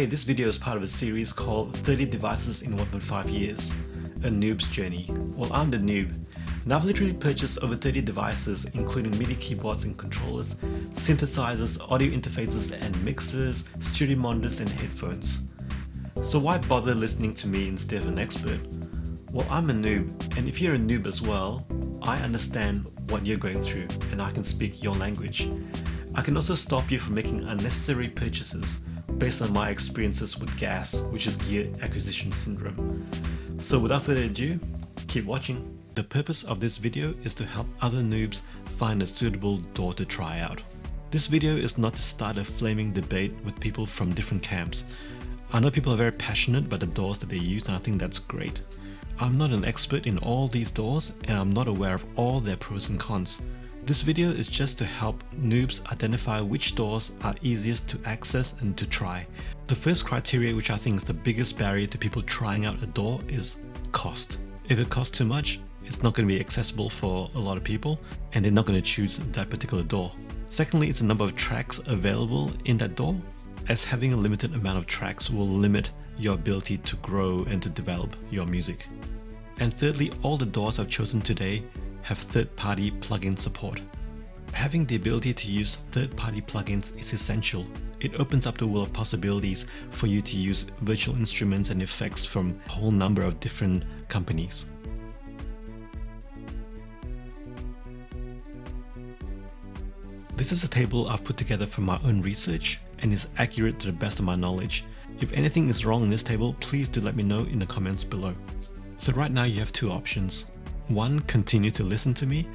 Hey, this video is part of a series called 30 Devices in 1.5 Years, a noob's journey. Well, I'm the noob, and I've literally purchased over 30 devices including MIDI keyboards and controllers, synthesizers, audio interfaces and mixers, studio monitors and headphones. So why bother listening to me instead of an expert? Well, I'm a noob, and if you're a noob as well, I understand what you're going through and I can speak your language. I can also stop you from making unnecessary purchases based on my experiences with GAS, which is Gear Acquisition Syndrome. So without further ado, keep watching. The purpose of this video is to help other noobs find a suitable DAW to try out. This video is not to start a flaming debate with people from different camps. I know people are very passionate about the DAWs that they use, and I think that's great. I'm not an expert in all these DAWs, and I'm not aware of all their pros and cons. This video is just to help noobs identify which DAWs are easiest to access and to try. The first criteria, which I think is the biggest barrier to people trying out a DAW, is cost. If it costs too much, it's not going to be accessible for a lot of people and they're not going to choose that particular DAW. Secondly, it's the number of tracks available in that DAW, as having a limited amount of tracks will limit your ability to grow and to develop your music. And thirdly, all the DAWs I've chosen today have third-party plugin support. Having the ability to use third-party plugins is essential. It opens up the world of possibilities for you to use virtual instruments and effects from a whole number of different companies. This is a table I've put together from my own research and is accurate to the best of my knowledge. If anything is wrong in this table, please do let me know in the comments below. So right now you have two options. One, continue to listen to me,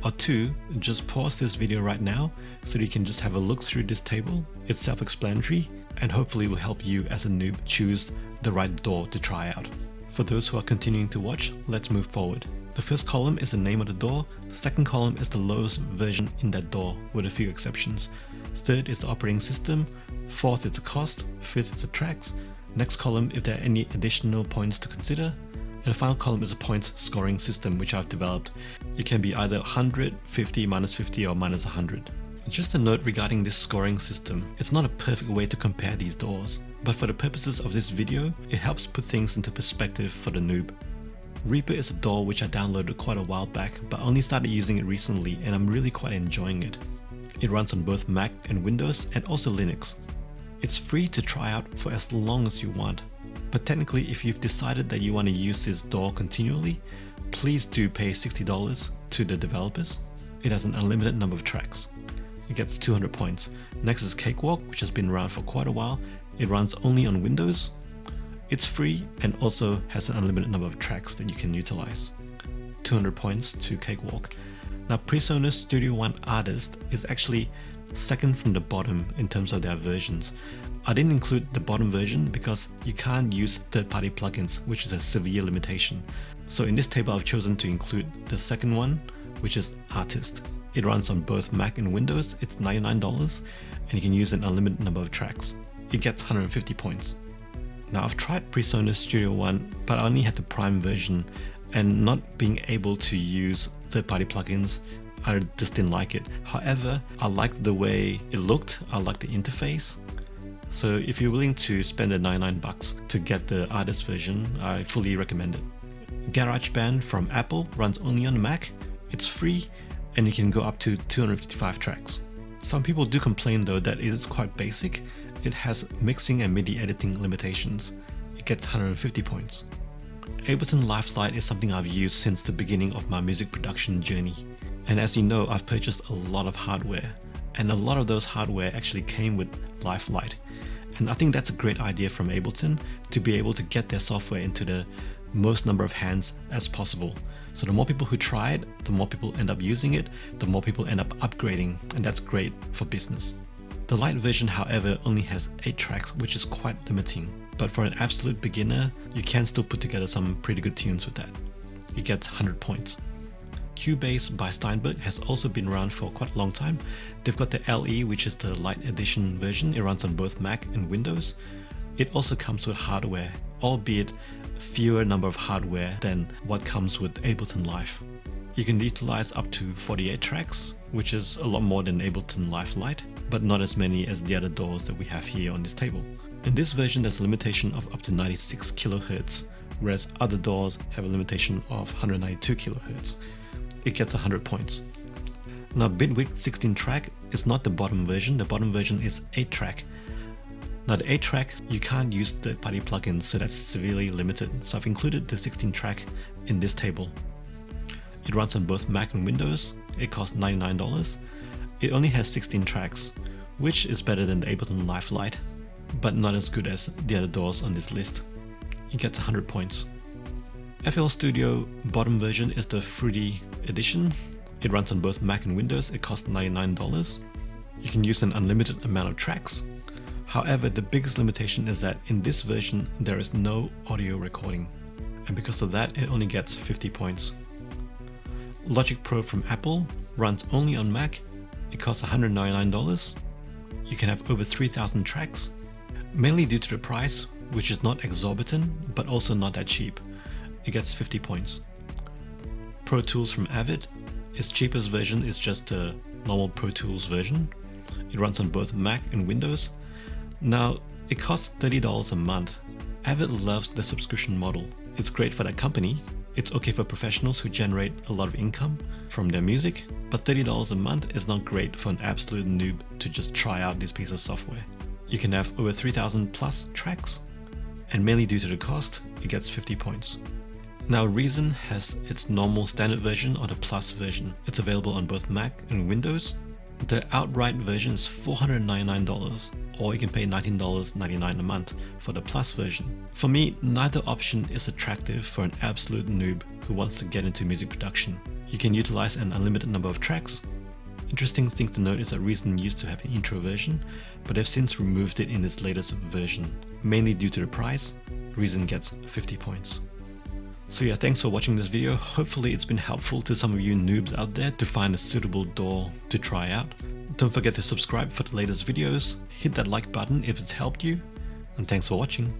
or two, just pause this video right now so you can just have a look through this table. It's self-explanatory and hopefully will help you as a noob choose the right DAW to try out. For those who are continuing to watch, let's move forward. The first column is the name of the DAW, the second column is the lowest version in that DAW with a few exceptions. Third is the operating system, fourth is the cost, fifth is the tracks, next column if there are any additional points to consider, and the final column is a points scoring system which I've developed. It can be either 100, 50, minus 50 or minus 100. Just a note regarding this scoring system, it's not a perfect way to compare these DAWs, but for the purposes of this video, it helps put things into perspective for the noob. Reaper is a DAW which I downloaded quite a while back, but only started using it recently and I'm really quite enjoying it. It runs on both Mac and Windows and also Linux. It's free to try out for as long as you want. But technically, if you've decided that you want to use this DAW continually, please do pay $60 to the developers. It has an unlimited number of tracks. It gets 200 points. Next is Cakewalk, which has been around for quite a while. It runs only on Windows. It's free and also has an unlimited number of tracks that you can utilize. 200 points to Cakewalk. Now, PreSonus Studio One Artist is actually second from the bottom in terms of their versions. I didn't include the bottom version because you can't use third-party plugins, which is a severe limitation. So in this table I've chosen to include the second one, which is Artist. It runs on both Mac and Windows, it's $99 and you can use an unlimited number of tracks. It gets 150 points. Now I've tried PreSonus Studio One, but I only had the Prime version, and not being able to use third-party plugins, I just didn't like it. However, I liked the way it looked, I liked the interface. So if you're willing to spend the $99 to get the artist version, I fully recommend it. GarageBand from Apple runs only on Mac, it's free, and you can go up to 255 tracks. Some people do complain though that it is quite basic. It has mixing and MIDI editing limitations. It gets 150 points. Ableton Live Lite is something I've used since the beginning of my music production journey. And as you know, I've purchased a lot of hardware, and a lot of those hardware actually came with Live Lite. And I think that's a great idea from Ableton to be able to get their software into the most number of hands as possible. So the more people who try it, the more people end up using it, the more people end up upgrading, and that's great for business. The Lite version, however, only has 8 tracks, which is quite limiting. But for an absolute beginner, you can still put together some pretty good tunes with that. It gets 100 points. Cubase by Steinberg has also been around for quite a long time. They've got the LE, which is the Lite Edition version. It runs on both Mac and Windows. It also comes with hardware, albeit fewer number of hardware than what comes with Ableton Live. You can utilize up to 48 tracks, which is a lot more than Ableton Live Lite, but not as many as the other DAWs that we have here on this table. In this version there's a limitation of up to 96 kHz, whereas other DAWs have a limitation of 192 kHz. It gets 100 points. Now Bitwig 16 track is not the bottom version is 8 track. Now the 8 track, you can't use third-party plugins, so that's severely limited, so I've included the 16 track in this table. It runs on both Mac and Windows, it costs $99. It only has 16 tracks, which is better than the Ableton Live Lite, but not as good as the other DAWs on this list. It gets 100 points. FL Studio bottom version is the Fruity edition. It runs on both Mac and Windows, it costs $99. You can use an unlimited amount of tracks. However, the biggest limitation is that in this version there is no audio recording, and because of that it only gets 50 points. Logic Pro from Apple runs only on Mac, it costs $199. You can have over 3,000 tracks, mainly due to the price, which is not exorbitant but also not that cheap. It gets 50 points. Pro Tools from Avid, its cheapest version is just the normal Pro Tools version. It runs on both Mac and Windows. Now, it costs $30 a month. Avid loves the subscription model. It's great for that company. It's okay for professionals who generate a lot of income from their music, but $30 a month is not great for an absolute noob to just try out this piece of software. You can have over 3,000 plus tracks, and mainly due to the cost, it gets 50 points. Now Reason has its normal standard version or the Plus version. It's available on both Mac and Windows. The outright version is $499, or you can pay $19.99 a month for the Plus version. For me, neither option is attractive for an absolute noob who wants to get into music production. You can utilize an unlimited number of tracks. Interesting thing to note is that Reason used to have an intro version, but they've since removed it in its latest version. Mainly due to the price, Reason gets 50 points. So yeah, thanks for watching this video. Hopefully it's been helpful to some of you noobs out there to find a suitable DAW to try out. Don't forget to subscribe for the latest videos, hit that like button if it's helped you, and thanks for watching.